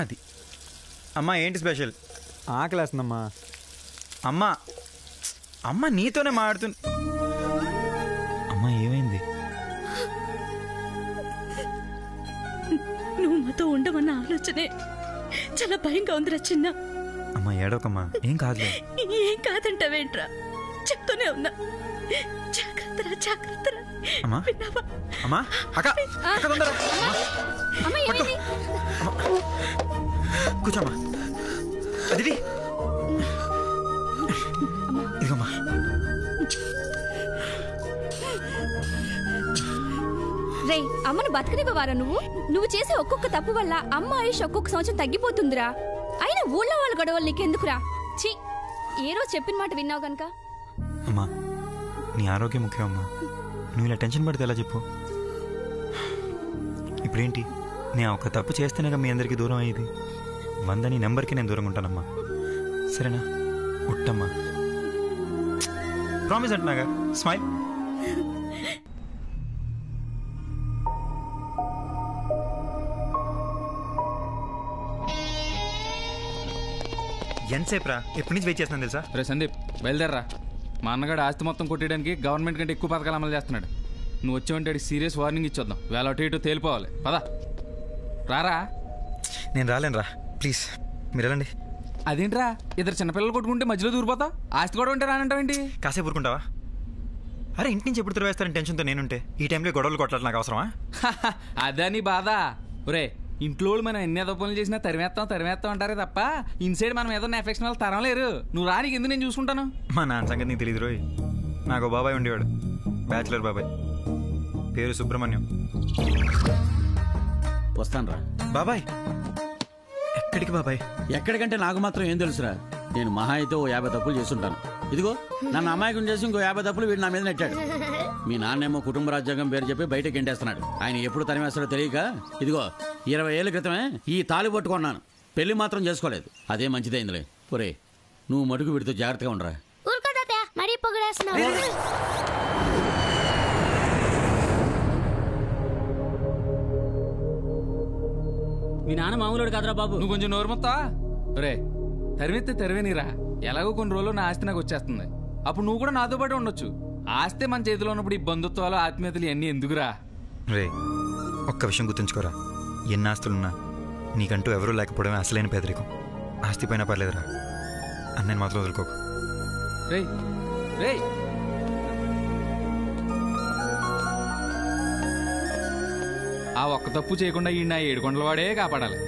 అది అమ్మా ఏంటి స్పెషల్? ఆకలేస్తుందమ్మా. అమ్మా అమ్మ నీతోనే మాట్లాడుతుంది. అమ్మా ఏమైంది? నువ్వు మాతో ఉండమన్న ఆలోచనే చాలా భయంగా ఉందిరా చిన్న. అమ్మా ఏడవకమ్మా, ఏం కాదులే. ఏం కాదంటావేంట్రా, చెప్తూనే ఉన్నా. జాగ్రత్తరా జాగ్రత్తరా. అమ్మా అమ్మా అక్క అక్క తొందర కూర్చోమ్మా. అది ఇదిగమ్మా. రే అమ్మను బతకనివ్వవారా నువ్వు చేసే ఒక్కొక్క తప్పు వల్ల అమ్మ ఆయుష్ ఒక్కొక్క సంవత్సరం తగ్గిపోతుందిరా. అయినా ఊళ్ళో వాళ్ళ గొడవలు నీకెందుకురా? ఛీ, ఏ రోజు చెప్పిన మాట విన్నావు గనక. అమ్మా నీ ఆరోగ్యం ముఖ్యం అమ్మా. నువ్వు ఇలా టెన్షన్ పడితే ఎలా చెప్పు? ఇప్పుడేంటి, నేను ఒక తప్పు చేస్తేనే మీ అందరికీ దూరం అయ్యేది. 100 నీ నెంబర్కి నేను దూరంగా ఉంటానమ్మా. సరేనా? ఉట్టమ్మా, ప్రామిస్ అంటున్నాగా. స్మైల్. ఎంతసేపు రా? ఎప్పటి నుంచి వెయిట్ చేస్తున్నాను తెలుసా? రే సందీప్ బయలుదేరరా. మా అన్నగాడు ఆస్తి మొత్తం కొట్టేయడానికి గవర్నమెంట్ కంటే ఎక్కువ పథకాలు అమలు చేస్తున్నాడు. నువ్వు వచ్చావంటే సీరియస్ వార్నింగ్ ఇచ్చొద్దాం. వేళ అటు ఇటు తేలిపోవాలి. పదా రారా. నేను రాలేను రా, ప్లీజ్ మీరు వెళ్ళండి. అదేంట్రా, ఇద్దరు చిన్నపిల్లలు కొట్టుకుంటే మధ్యలో దూరిపోతా? ఆస్తి కూడా ఉంటే రానంటావేంటి? కాసేపు ఊరుకుంటావా? అరే ఇంటి నుంచి ఎప్పుడు తిరిగేస్తారని టెన్షన్తో నేనుంటే ఈ టైంలో గొడవలు కొట్టాలి నాకు అవసరమా? అదే నీ బాధ. ఒరే ఇంట్లో మనం ఎన్ని ఏదో పనులు చేసినా తరిమేస్తాం అంటారే తప్ప ఇన్సైడ్ మనం ఏదన్నా ఎఫెక్షన్ వల్ల తరం లేరు. నువ్వు రానికి ఎందుకు నేను చూసుకుంటాను. మా నాన్న సంగతి నీకు తెలియదు రోయ్. నాకు బాబాయ్ ఉండేవాడు, బ్యాచులర్ బాబాయ్, పేరు సుబ్రహ్మణ్యం. వస్తాను రా. బాబాయ్ ఎక్కడికి బాబాయ్? ఎక్కడికంటే నాకు మాత్రం ఏం తెలుసురా. నేను మహా అయితే 50 తప్పులు చేస్తుంటాను. ఇదిగో నన్ను అమాయకం చేసి ఇంకో 50 తప్పులు వీడు నా మీద నెట్టాడు. మీ నాన్నేమో కుటుంబ రాజ్యాంగం పేరు చెప్పి బయటకు ఎంటేస్తున్నాడు. ఆయన ఎప్పుడు తరిమేస్తాడో తెలియక ఇదిగో 20 ఏళ్ల క్రితమే ఈ తాళి పట్టుకున్నాను. పెళ్లి మాత్రం చేసుకోలేదు. అదే మంచిదైందిలే. ఒరే నువ్వు మటుకు వీడితో జాగ్రత్తగా ఉండరా. మరీ పొగడేస్తున్నావు. మీ నాన్న మామూలుడు కాదురా బాబు. నువ్వు కొంచెం నోరు మొత్తా. రే తరిమితే తరివేనిరా. ఎలాగో కొన్ని రోజులు నా ఆస్తి నాకు వచ్చేస్తుంది. అప్పుడు నువ్వు కూడా నాతో పాటు ఉండొచ్చు. ఆస్తే మన చేతిలో ఉన్నప్పుడు ఈ బంధుత్వాలు ఆత్మీయతలు ఇవన్నీ ఎందుకురా? రే ఒక్క విషయం గుర్తుంచుకోరా, ఎన్ని ఆస్తులున్నా నీకంటూ ఎవరూ లేకపోవడమే అసలైన పేదరికం. ఆస్తి పైన పర్లేదురా, అన్నని మాత్రం వదులుకోకు. రేయ్ రేయ్ ఆ ఒక్క తప్పు చేయకుండా ఈ నా 7 కొండల వాడే కాపాడాలి.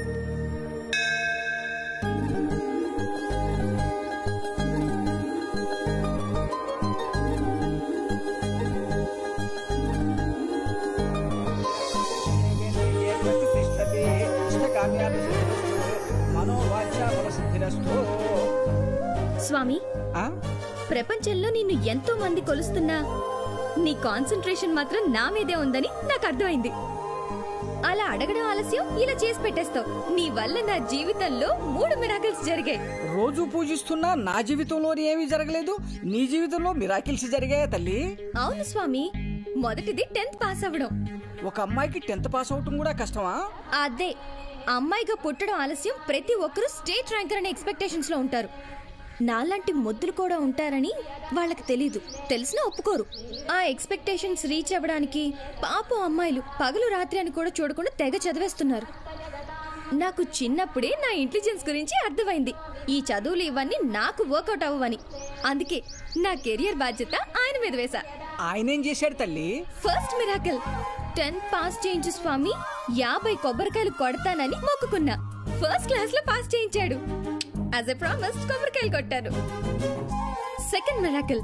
స్వామి, ప్రపంచంలో నిన్ను ఎంతో మంది కొలుస్తున్నా నీ కాన్సంట్రేషన్ మాత్రం నా మీదే ఉందని నాకు అర్థమైంది. అలా అడగడం ఆలస్యం, ఇలా చేసి పెట్టేస్తావు. నీ వల్ల నా జీవితంలో 3 మిరాకిల్స్ జరిగాయి. రోజు పూజిస్తున్నా నా జీవితంలో ఏమీ జరగలేదు, నీ జీవితంలో మిరాకిల్స్ జరిగాయా తల్లి? అవును స్వామి. మొదటిది 10th పాస్ అవ్వడం. ఒక అమ్మాయికి 10th పాస్ అవటం కూడా కష్టమా? అదే, అమ్మాయిగా పుట్టడం ఆలస్యం. ప్రతి ఒక్కరూ స్టేట్ ర్యాంకర్ అనే ఎక్స్పెక్టేషన్స్ లో ఉంటారు. నాలాంటి మొద్దులు కూడా ఉంటారని వాళ్ళకి తెలీదు. తెలిసినా ఒప్పుకోరు. ఆ ఎక్స్పెక్టేషన్స్ రీచ్ అవ్వడానికి పాపం అమ్మాయిలు పగలు రాత్రి అని కూడా చూడకుండా తెగ చదివేస్తున్నారు. నాకు చిన్నప్పుడే నా ఇంటెలిజెన్స్ గురించి అర్థమైంది. ఈ చదువులు ఇవన్నీ నాకు వర్కౌట్ అవ్వవని. అందుకే నా కెరియర్ బాధ్యత ఆయన మీద వేశా. ఆయనేం చేశాడు తల్లి? ఫస్ట్ మిరాకిల్ 10th పాస్ చేయించు స్వామి, 50 కొబ్బరికాయలు కొడతానని మొక్కుకున్నా. ఫస్ట్ క్లాస్ లో పాస్ చేయించాడు. యాజ్ ఎ ప్రామిస్ కొబ్బరికాయలు కొట్టాను. సెకండ్ మిరాకిల్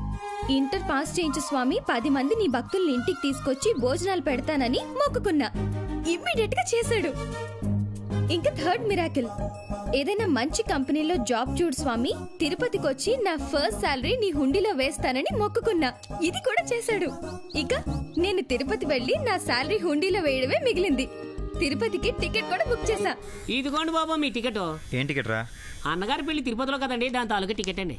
ఇంటర్ పాస్ చేయించు స్వామి, 10 మంది నీ భక్తుల్ని ఇంటికి తీసుకొచ్చి భోజనాలు పెడతానని మొక్కుకున్నా. ఇమ్మీడియట్ గా చేశాడు. ఇంకా థర్డ్ మిరాకిల్, ఏదైనా మంచి కంపెనీలో జాబ్ చూడు స్వామి, తిరుపతికి వచ్చి నా ఫస్ట్ సాలరీ నీ హుండీలో వేస్తానని మొక్కుకున్నా. ఇది కూడా చేశాడు. ఇక నేను తిరుపతి వెళ్లి నా సాలరీ హుండీలో వేయడమే మిగిలింది. తిరుపతికి టికెట్ కూడా బుక్ చేశా. ఇదిగోండి బాబా మీ టికెట్. ఏం టికెట్ రా? అన్నగారి పెళ్లి తిరుపతిలో కదండి, దాని తాలూకా టికెట్ అండి.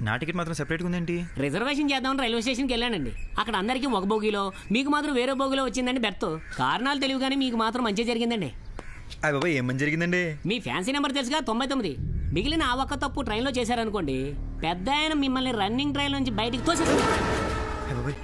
నా టికెట్ మాత్రం సెపరేట్గా ఉందేంటి? రిజర్వేషన్ చేద్దామని రైల్వే స్టేషన్కి వెళ్ళానండి. అక్కడ అందరికీ ఒక బోగిలో, మీకు మాత్రం వేరే బోగిలో వచ్చిందండి బెర్త్. కారణాలు తెలియగానే మీకు మాత్రం మంచి జరిగిందండి. అయ్య బాబాయ్ ఏమని జరిగిందండి? మీ ఫ్యాన్సీ నెంబర్ తెలుసుగా 99. మిగిలిన ఆ ఒక్క తప్పు ట్రైన్లో చేశారనుకోండి, పెద్ద ఆయన మిమ్మల్ని రన్నింగ్ ట్రైన్ నుంచి బయటికి తోసేస్తారు. అయ్య బాబాయ్